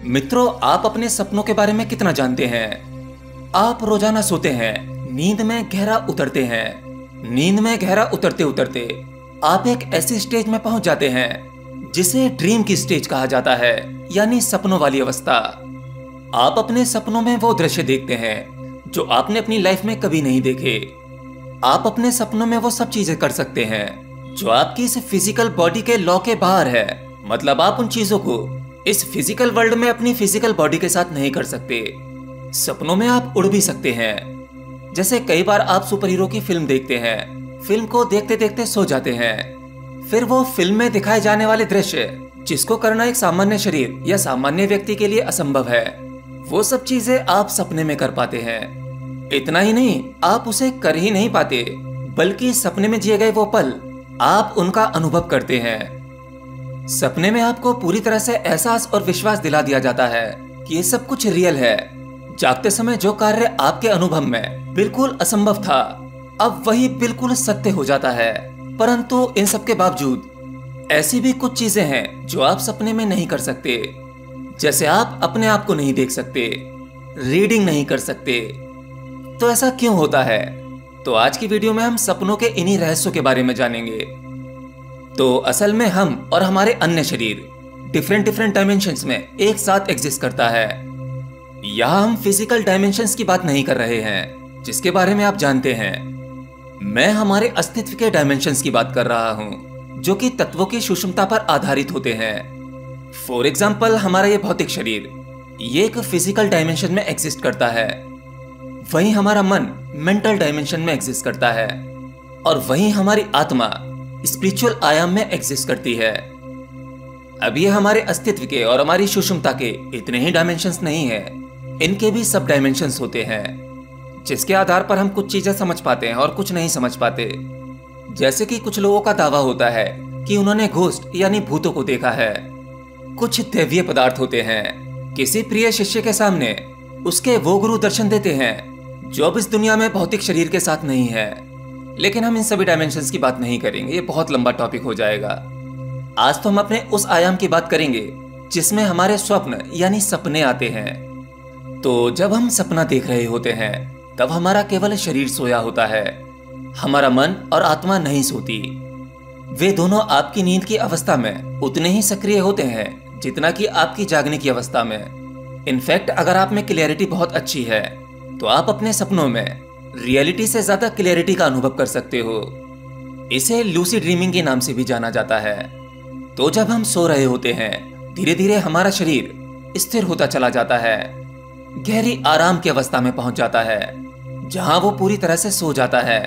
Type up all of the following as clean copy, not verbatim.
मित्रों, आप अपने सपनों के बारे में कितना जानते हैं? आप रोजाना सोते हैं, नींद में गहरा उतरते हैं। नींद में गहरा उतरते उतरते आप एक ऐसी स्टेज में पहुंच जाते हैं जिसे ड्रीम की स्टेज कहा जाता है, यानी सपनों वाली अवस्था। आप अपने सपनों में वो दृश्य देखते हैं जो आपने अपनी लाइफ में कभी नहीं देखे। आप अपने सपनों में वो सब चीजें कर सकते हैं जो आपकी इस फिजिकल बॉडी के लॉ के बाहर है। मतलब आप उन चीजों को इस फिजिकल वर्ल्ड में अपनी फिजिकल बॉडी के साथ नहीं कर सकते। सपनों में आप उड़ भी सकते हैं। जैसे कई बार आप सुपर हीरो की फिल्म देखते हैं, फिल्म को देखते देखते सो जाते हैं। फिर वो फिल्म में दिखाए जाने वाले दृश्य जिसको करना एक सामान्य शरीर या सामान्य व्यक्ति के लिए असंभव है, वो सब चीजें आप सपने में कर पाते हैं। इतना ही नहीं, आप उसे कर ही नहीं पाते, बल्कि सपने में जिए गए वो पल आप उनका अनुभव करते हैं। सपने में आपको पूरी तरह से एहसास और विश्वास दिला दिया जाता है कि ये सब कुछ रियल है। जागते समय जो कार्य आपके अनुभव में बिल्कुल असंभव था, अब वही बिल्कुल सत्य हो जाता है। परंतु इन सब के बावजूद ऐसी भी कुछ चीजें हैं जो आप सपने में नहीं कर सकते। जैसे आप अपने आप को नहीं देख सकते, रीडिंग नहीं कर सकते। तो ऐसा क्यों होता है? तो आज की वीडियो में हम सपनों के इन्हीं रहस्यों के बारे में जानेंगे। तो असल में हम और हमारे अन्य शरीर डिफरेंट डायमेंशंस में एक साथ एग्जिस्ट करता है। यहाँ हम फिजिकल डायमेंशंस की बात नहीं कर रहे हैं जिसके बारे में आप जानते हैं। मैं हमारे अस्तित्व के डायमेंशंस की बात कर रहा हूँ जो कि तत्वों की सूक्ष्मता पर आधारित होते हैं। फॉर एग्जाम्पल, हमारा ये भौतिक शरीर ये एक फिजिकल डायमेंशन में एग्जिस्ट करता है। वहीं हमारा मन मेंटल डायमेंशन में एग्जिस्ट करता है, और वहीं हमारी आत्मा स्पिरिचुअल आयाम में एग्जिस्ट करती है। अब ये हमारे अस्तित्व के और हमारी सूक्ष्मता के इतने ही डायमेंशंस नहीं है, इनके भी सब डायमेंशंस होते हैं जिसके आधार पर हम कुछ चीजें समझ पाते हैं और कुछ नहीं समझ पाते। जैसे कि कुछ लोगों का दावा होता है कि उन्होंने घोस्ट यानी भूतों को देखा है। कुछ दैवीय पदार्थ होते हैं, किसी प्रिय शिष्य के सामने उसके वो गुरु दर्शन देते हैं जो अब इस दुनिया में भौतिक शरीर के साथ नहीं है। लेकिन हम इन सभी डायमेंशंस की बात नहीं करेंगे, ये बहुत लंबा टॉपिक हो जाएगा। आज तो हम अपने उस आयाम की बात करेंगे जिसमें हमारे स्वप्न यानी सपने आते हैं। तो जब हम सपना देख रहे होते हैं तब हमारा केवल शरीर सोया होता है, हमारा मन और आत्मा नहीं सोती। वे दोनों आपकी नींद की अवस्था में उतने ही सक्रिय होते हैं जितना कि आपकी जागने की अवस्था में। इनफैक्ट अगर आप में क्लियरिटी बहुत अच्छी है तो आप अपने सपनों में रियलिटी से ज्यादा क्लैरिटी का अनुभव कर सकते हो। इसे लूसी ड्रीमिंग के नाम से भी जाना जाता है। तो जब हम सो रहे होते हैं, धीरे धीरे हमारा शरीर स्थिर होता चला जाता है, गहरी आराम की अवस्था में पहुंच जाता है जहां वो पूरी तरह से सो जाता है।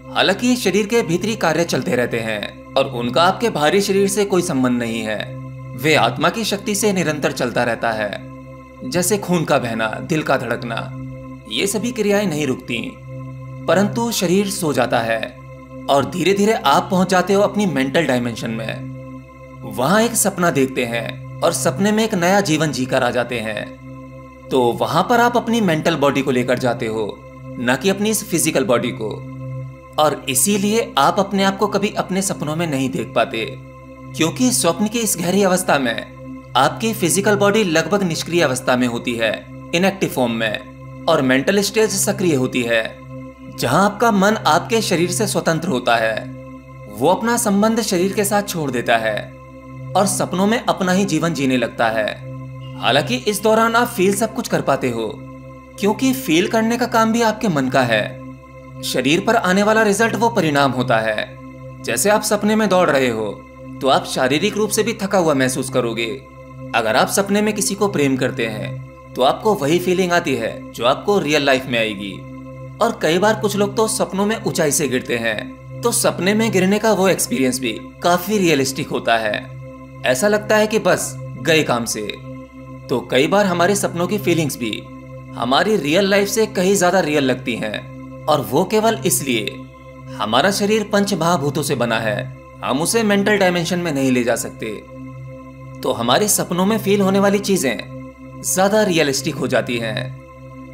हालांकि शरीर के भीतरी कार्य चलते रहते हैं और उनका आपके बाहरी शरीर से कोई संबंध नहीं है। वे आत्मा की शक्ति से निरंतर चलता रहता है, जैसे खून का बहना, दिल का धड़कना, ये सभी क्रियाएं नहीं रुकती। परंतु शरीर सो जाता है और धीरे धीरे आप पहुंच जाते हो अपनी मेंटल डायमेंशन में। वहां एक सपना देखते हैं और सपने में एक नया जीवन जीकर आ जाते हैं। तो वहां पर आप अपनी मेंटल बॉडी को लेकर जाते हो, न कि अपनी इस फिजिकल बॉडी को। और इसीलिए आप अपने आप को कभी अपने सपनों में नहीं देख पाते, क्योंकि स्वप्न की इस गहरी अवस्था में आपकी फिजिकल बॉडी लगभग निष्क्रिय अवस्था में होती है, इनएक्टिव फॉर्म में, और मेंटल स्टेज सक्रिय होती है जहां आपका मन आपके शरीर से स्वतंत्र होता है। वो अपना संबंध शरीर के साथ छोड़ देता है और सपनों में अपना ही जीवन जीने लगता है। हालांकि इस दौरान आप फील सब कुछ कर पाते हो, क्योंकि फील करने का काम भी आपके मन का है। शरीर पर आने वाला रिजल्ट वो परिणाम होता है। जैसे आप सपने में दौड़ रहे हो तो आप शारीरिक रूप से भी थका हुआ महसूस करोगे। अगर आप सपने में किसी को प्रेम करते हैं तो आपको वही फीलिंग आती है जो आपको रियल लाइफ में आएगी। और कई बार कुछ लोग तो सपनों में ऊंचाई से गिरते हैं, तो सपने में गिरने का वो एक्सपीरियंस भी काफी रियलिस्टिक होता है। ऐसा लगता है कि बस गए काम से। तो कई बार हमारे सपनों की फीलिंग्स भी हमारी रियल लाइफ से कहीं ज्यादा रियल लगती हैं, और वो केवल इसलिए हमारा शरीर पंच महाभूतों से बना है, हम उसे मेंटल डायमेंशन में नहीं ले जा सकते। तो हमारे सपनों में फील होने वाली चीजें ज्यादा रियलिस्टिक हो जाती हैं।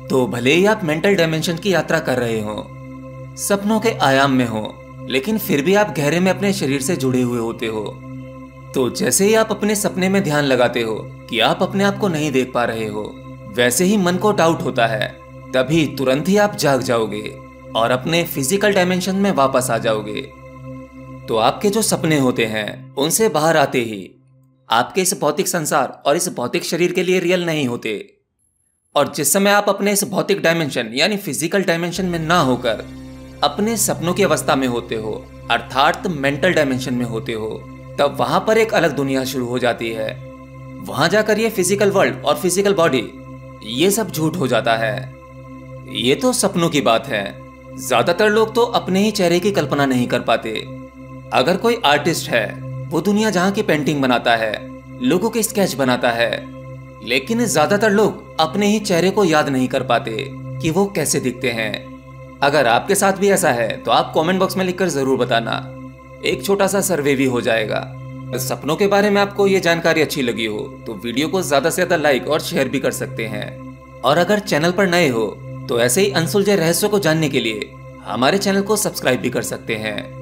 तो भले ही आप मेंटल डायमेंशन की यात्रा कर रहे हो, सपनों के आयाम में हो, लेकिन फिर भी आप गहरे में अपने शरीर से जुड़े हुए होते हो। तो जैसे ही आप अपने सपने में ध्यान लगाते हो कि आप अपने आप को नहीं देख पा रहे हो, वैसे ही मन को डाउट होता है, तभी तुरंत ही आप जाग जाओगे और अपने फिजिकल डायमेंशन में वापस आ जाओगे। तो आपके जो सपने होते हैं उनसे बाहर आते ही आपके इस भौतिक संसार और इस भौतिक शरीर के लिए रियल नहीं होते। और जिस समय आप अपने इस भौतिक डायमेंशन यानी फिजिकल डायमेंशन में ना होकर अपने सपनों की अवस्था में होते हो, अर्थात मेंटल डायमेंशन में होते हो, तब वहां पर एक अलग दुनिया शुरू हो जाती है। वहां जाकर ये फिजिकल वर्ल्ड और फिजिकल बॉडी ये सब झूठ हो जाता है। ये तो सपनों की बात है। ज्यादातर लोग तो अपने ही चेहरे की कल्पना नहीं कर पाते। अगर कोई आर्टिस्ट है, वो दुनिया जहां की पेंटिंग बनाता है, लोगों के स्केच बनाता है, लेकिन ज्यादातर लोग अपने ही चेहरे को याद नहीं कर पाते कि वो कैसे दिखते हैं। अगर आपके साथ भी ऐसा है तो आप कमेंट बॉक्स में लिखकर जरूर बताना। एक छोटा सा सर्वे भी हो जाएगा। सपनों के बारे में आपको ये जानकारी अच्छी लगी हो तो वीडियो को ज्यादा से ज्यादा लाइक और शेयर भी कर सकते हैं। और अगर चैनल पर नए हो तो ऐसे ही अनसुलझे रहस्यों को जानने के लिए हमारे चैनल को सब्सक्राइब भी कर सकते हैं।